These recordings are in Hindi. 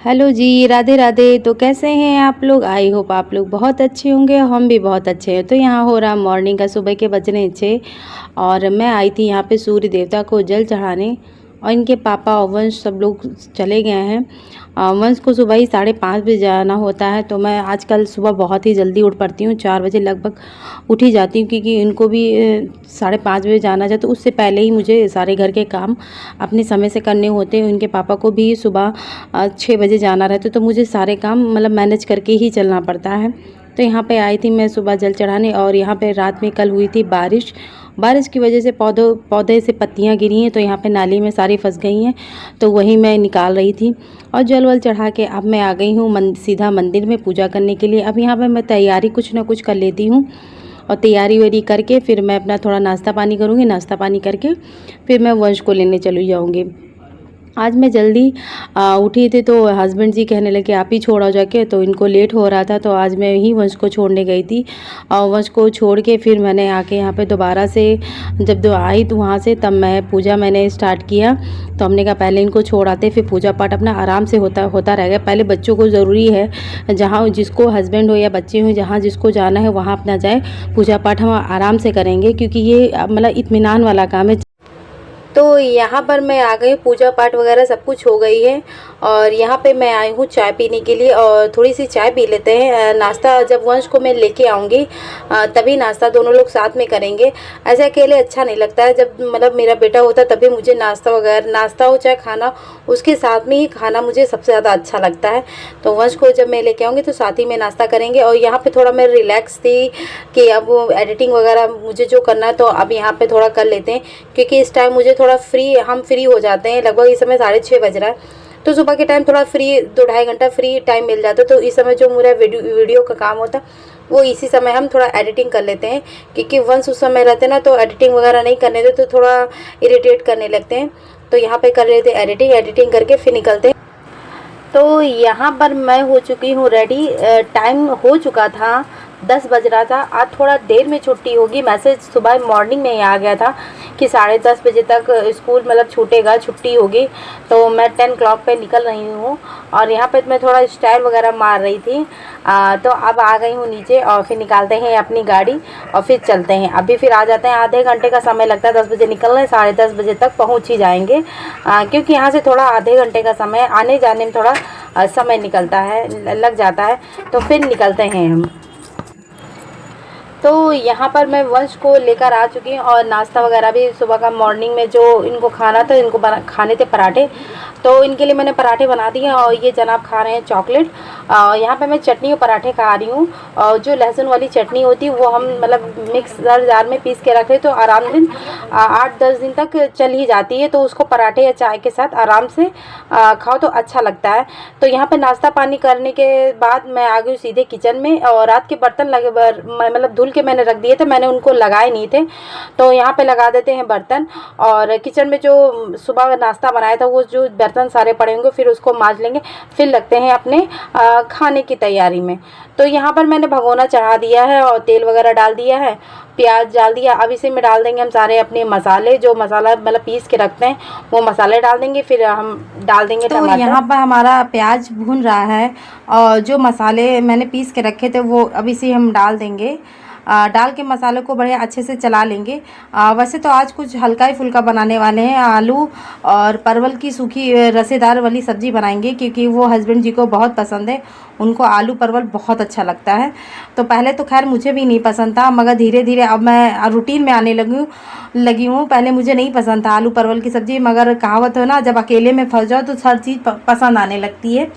हेलो जी, राधे राधे। तो कैसे हैं आप लोग? आई होप आप लोग बहुत अच्छे होंगे, हम भी बहुत अच्छे हैं। तो यहाँ हो रहा मॉर्निंग का, सुबह के बज रहे 6 और मैं आई थी यहाँ पे सूर्य देवता को जल चढ़ाने। और इनके पापा और वंश सब लोग चले गए हैं। वंश को सुबह ही 5:30 बजे जाना होता है, तो मैं आजकल सुबह बहुत ही जल्दी उठ पड़ती हूँ, 4 बजे लगभग उठ ही जाती हूँ, क्योंकि इनको भी 5:30 बजे जाना है। तो उससे पहले ही मुझे सारे घर के काम अपने समय से करने होते हैं। इनके पापा को भी सुबह 6 बजे जाना रहता है, तो मुझे सारे काम मतलब मैनेज करके ही चलना पड़ता है। तो यहाँ पे आई थी मैं सुबह जल चढ़ाने, और यहाँ पे रात में कल हुई थी बारिश। बारिश की वजह से पौधे से पत्तियाँ गिरी हैं, तो यहाँ पे नाली में सारी फंस गई हैं। तो वही मैं निकाल रही थी और जल वल चढ़ा के अब मैं आ गई हूँ सीधा मंदिर में पूजा करने के लिए। अब यहाँ पे मैं तैयारी कुछ ना कुछ कर लेती हूँ, और तैयारी वेरी करके फिर मैं अपना थोड़ा नाश्ता पानी करूँगी। नाश्ता पानी करके फिर मैं वंश को लेने चली जाऊँगी। आज मैं जल्दी उठी थी, तो हस्बैंड जी कहने लगे आप ही छोड़ आओ जाके, तो इनको लेट हो रहा था, तो आज मैं ही वंश को छोड़ने गई थी। और वंश को छोड़ के फिर मैंने आके यहाँ पे दोबारा से जब आई तो वहाँ से तब मैंने स्टार्ट किया। तो हमने कहा पहले इनको छोड़ आते, फिर पूजा पाठ अपना आराम से होता रहेगा। पहले बच्चों को ज़रूरी है, जहाँ जिसको हस्बैंड हो या बच्चे हो, जहाँ जिसको जाना है वहाँ अपना जाए। पूजा पाठ हम आराम से करेंगे, क्योंकि ये मतलब इत्मीनान वाला काम है। तो यहाँ पर मैं आ गई, पूजा पाठ वगैरह सब कुछ हो गई है, और यहाँ पे मैं आई हूँ चाय पीने के लिए, और थोड़ी सी चाय पी लेते हैं। नाश्ता जब वंश को मैं लेके आऊँगी तभी नाश्ता दोनों लोग साथ में करेंगे। ऐसे अकेले अच्छा नहीं लगता है। जब मतलब मेरा बेटा होता है तभी मुझे नाश्ता हो चाहे खाना, उसके साथ में ही खाना मुझे सबसे ज़्यादा अच्छा लगता है। तो वंश को जब मैं लेके आऊँगी तो साथ ही में नाश्ता करेंगे। और यहाँ पर थोड़ा मैं रिलैक्स थी कि अब एडिटिंग वगैरह मुझे जो करना है, तो अब यहाँ पर थोड़ा कर लेते हैं, क्योंकि इस टाइम मुझे थोड़ा हम फ्री हो जाते हैं। लगभग इस समय 6:30 बज रहा है, तो सुबह के टाइम थोड़ा फ्री 2-2.5 घंटा फ्री टाइम मिल जाता है। तो इस समय जो मेरा वीडियो का काम होता वो इसी समय हम थोड़ा एडिटिंग कर लेते हैं, क्योंकि वंस उस समय रहते ना तो एडिटिंग वगैरह नहीं करने देते, तो थोड़ा इरिटेट करने लगते हैं। तो यहाँ पे कर लेते हैं एडिटिंग करके फिर निकलते हैं। तो यहाँ पर मैं हो चुकी हूँ रेडी। टाइम हो चुका था, 10 बज रहा था। आज थोड़ा देर में छुट्टी होगी। मैसेज सुबह मॉर्निंग में ही आ गया था कि 10:30 बजे तक स्कूल मतलब छूटेगा, छुट्टी होगी। तो मैं 10 क्लॉक पे निकल रही हूँ, और यहाँ पे मैं थोड़ा स्टाइल वगैरह मार रही थी। तो अब आ गई हूँ नीचे, और फिर निकालते हैं अपनी गाड़ी और फिर चलते हैं। अभी फिर आ जाते हैं। आधे घंटे का समय लगता है, 10 बजे निकल रहे, 10:30 बजे तक पहुँच ही जाएंगे, क्योंकि यहाँ से थोड़ा आधे घंटे का समय आने जाने में थोड़ा समय निकलता है, लग जाता है। तो फिर निकलते हैं हम। तो यहाँ पर मैं वंश को लेकर आ चुकी हूँ, और नाश्ता वगैरह भी सुबह का मॉर्निंग में जो इनको खाना था, इनको खाने थे पराठे, तो इनके लिए मैंने पराठे बना दिए। और ये जनाब खा रहे हैं चॉकलेट। यहाँ पे मैं चटनी और पराठे खा रही हूँ। और जो लहसुन वाली चटनी होती है वो हम मतलब मिक्सर जार में पीस के रखे, तो आराम दिन 8-10 दिन तक चल ही जाती है। तो उसको पराठे या चाय के साथ आराम से खाओ तो अच्छा लगता है। तो यहाँ पे नाश्ता पानी करने के बाद मैं आ गई सीधे किचन में, और रात के बर्तन लगे मतलब धुल के मैंने रख दिए थे, मैंने उनको लगाए नहीं थे। तो यहाँ पे लगा देते हैं बर्तन, और किचन में जो सुबह नाश्ता बनाया था वो जो बर्तन सारे पड़े होंगे फिर उसको मांज लेंगे। फिर लगते हैं अपने खाने की तैयारी में। तो यहाँ पर मैंने भगोना चढ़ा दिया है, और तेल वगैरह डाल दिया है, प्याज डाल दिया। अब इसी में डाल देंगे हम सारे अपने मसाले, जो मसाला मतलब पीस के रखते हैं वो मसाले डाल देंगे। फिर हम डाल देंगे टमाटर। तो यहाँ पर हमारा प्याज भून रहा है, और जो मसाले मैंने पीस के रखे थे वो अब इसे हम डाल देंगे। डाल के मसाले को बढ़िया अच्छे से चला लेंगे। वैसे तो आज कुछ हल्का ही फुल्का बनाने वाले हैं। आलू और परवल की सूखी रसेदार वाली सब्ज़ी बनाएंगे, क्योंकि वो हस्बैंड जी को बहुत पसंद है। उनको आलू परवल बहुत अच्छा लगता है। तो पहले तो खैर मुझे भी नहीं पसंद था, मगर धीरे धीरे अब मैं रूटीन में आने लगी हूँ। पहले मुझे नहीं पसंद था आलू परवल की सब्ज़ी, मगर कहावत है ना, जब अकेले में फंस जाओ तो हर चीज़ पसंद आने लगती है।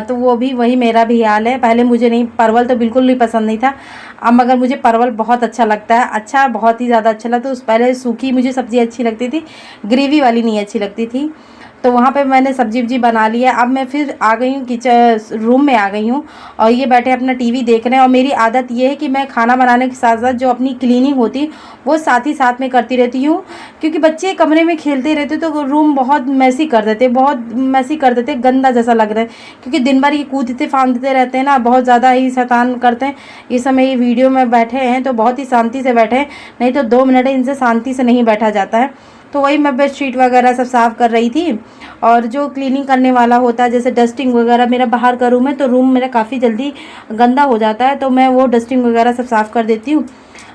तो वो भी वही मेरा भी हाल है। पहले मुझे नहीं, परवल तो बिल्कुल भी पसंद नहीं था, अब मगर मुझे परवल बहुत अच्छा लगता है। अच्छा, बहुत ही ज़्यादा अच्छा लगता है। उस पहले सूखी मुझे सब्ज़ी अच्छी लगती थी, ग्रेवी वाली नहीं अच्छी लगती थी। तो वहाँ पे मैंने सब्जी वब्जी बना लिया। अब मैं फिर आ गई हूँ किचन रूम में आ गई हूँ, और ये बैठे अपना टीवी देख रहे हैं। और मेरी आदत ये है कि मैं खाना बनाने के साथ साथ जो अपनी क्लीनिंग होती है वो साथ ही साथ में करती रहती हूँ, क्योंकि बच्चे कमरे में खेलते रहते तो रूम बहुत मैसी कर देते, गंदा जैसा लग रहा है, क्योंकि दिन भर ये कूदते फांदते रहते हैं ना, बहुत ज़्यादा ही शैतान करते हैं। इस समय ये वीडियो में बैठे हैं तो बहुत ही शांति से बैठे हैं, नहीं तो 2 मिनट इनसे शांति से नहीं बैठा जाता है। तो वही मैं बेडशीट वगैरह सब साफ़ कर रही थी। और जो क्लीनिंग करने वाला होता है, जैसे डस्टिंग वगैरह, मेरा बाहर का रूम है तो रूम मेरा काफ़ी जल्दी गंदा हो जाता है, तो मैं वो डस्टिंग वगैरह सब साफ़ कर देती हूँ।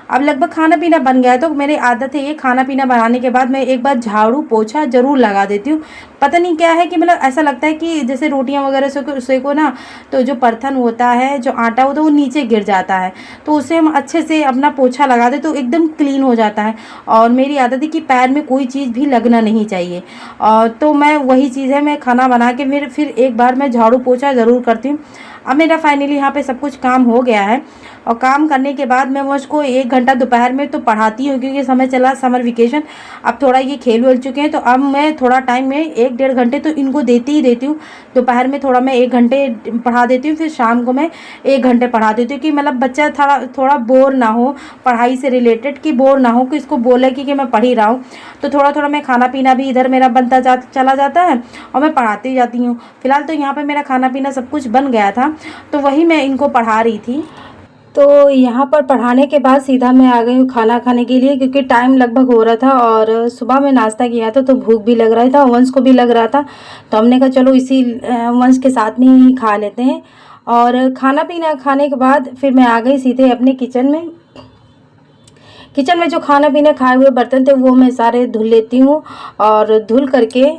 अब लगभग खाना पीना बन गया है, तो मेरी आदत है ये, खाना पीना बनाने के बाद मैं एक बार झाड़ू पोछा ज़रूर लगा देती हूँ। पता नहीं क्या है कि मतलब ऐसा लगता है कि जैसे रोटियां वगैरह सेको ना, तो जो बर्तन होता है, जो आटा होता है, वो नीचे गिर जाता है, तो उसे हम अच्छे से अपना पोछा लगा दे तो एकदम क्लीन हो जाता है। और मेरी आदत है कि पैर में कोई चीज़ भी लगना नहीं चाहिए। और तो मैं वही चीज़ है, मैं खाना बना के फिर एक बार मैं झाड़ू पोछा ज़रूर करती हूँ। अब मेरा फाइनली यहाँ पे सब कुछ काम हो गया है। और काम करने के बाद मैं मुझको 1 घंटा दोपहर में तो पढ़ाती हूँ, क्योंकि समय चला समर वेकेशन। अब थोड़ा ये खेल वेल चुके हैं, तो अब मैं थोड़ा टाइम में 1 डेढ़ घंटे तो इनको देती ही देती हूँ। दोपहर में थोड़ा मैं 1 घंटे पढ़ा देती हूँ, फिर शाम को मैं 1 घंटे पढ़ा देती हूँ, कि मतलब बच्चा थोड़ा बोर ना हो पढ़ाई से रिलेटेड, कि बोर ना हो, कि इसको बोले कि मैं पढ़ ही रहा हूँ। तो थोड़ा थोड़ा मैं खाना पीना भी इधर मेरा बनता चला जाता है और मैं पढ़ाती जाती हूँ। फिलहाल तो यहाँ पे मेरा खाना पीना सब कुछ बन गया था, तो वही मैं इनको पढ़ा रही थी। तो यहाँ पर पढ़ाने के बाद सीधा मैं आ गई हूँ खाना खाने के लिए, क्योंकि टाइम लगभग हो रहा था और सुबह में नाश्ता किया था तो भूख भी लग रहा था, वंश को भी लग रहा था। तो हमने कहा चलो इसी वंश के साथ में ही खा लेते हैं। और खाना पीना खाने के बाद फिर मैं आ गई सीधे अपने किचन में। किचन में जो खाना पीना खाए हुए बर्तन थे वो मैं सारे धुल लेती हूँ। और धुल करके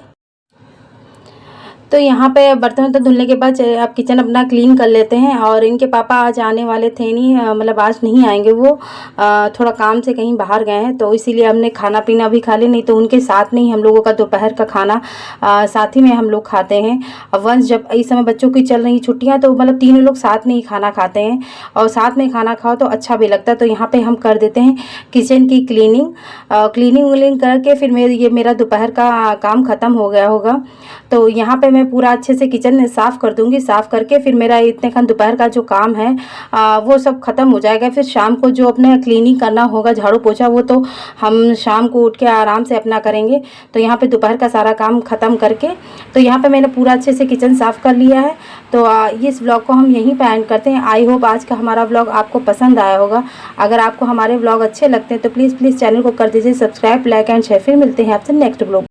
तो यहाँ पे बर्तन तो धुलने के बाद अब किचन अपना क्लीन कर लेते हैं। और इनके पापा आज आने वाले थे नहीं, मतलब आज नहीं आएंगे, वो थोड़ा काम से कहीं बाहर गए हैं, तो इसीलिए हमने खाना पीना भी खा लिया। नहीं तो उनके साथ में ही हम लोगों का दोपहर का खाना साथ ही में हम लोग खाते हैं। अब वंश जब इस समय बच्चों की चल रही छुट्टियाँ, तो मतलब तीनों लोग साथ में ही खाना खाते हैं, और साथ में खाना खाओ तो अच्छा भी लगता है। तो यहाँ पर हम कर देते हैं किचन की क्लीनिंग व्लिंग करके फिर मेरा दोपहर का काम ख़त्म हो गया होगा। तो यहाँ पे मैं पूरा अच्छे से किचन साफ़ कर दूँगी। साफ़ करके फिर मेरा इतने खन दोपहर का जो काम है वो सब ख़त्म हो जाएगा। फिर शाम को जो अपने क्लीनिंग करना होगा, झाड़ू पोछा, वो तो हम शाम को उठ के आराम से अपना करेंगे। तो यहाँ पे दोपहर का सारा काम ख़त्म करके तो यहाँ पे मैंने पूरा अच्छे से किचन साफ़ कर लिया है। तो इस ब्लॉग को हम यहीं पे एंड करते हैं। आई होप आज का हमारा ब्लॉग आपको पसंद आया होगा। अगर आपको हमारे ब्लॉग अच्छे लगते हैं तो प्लीज़ चैनल को कर दीजिए सब्सक्राइब, लाइक एंड शेयर। फिर मिलते हैं आपसे नेक्स्ट ब्लॉग।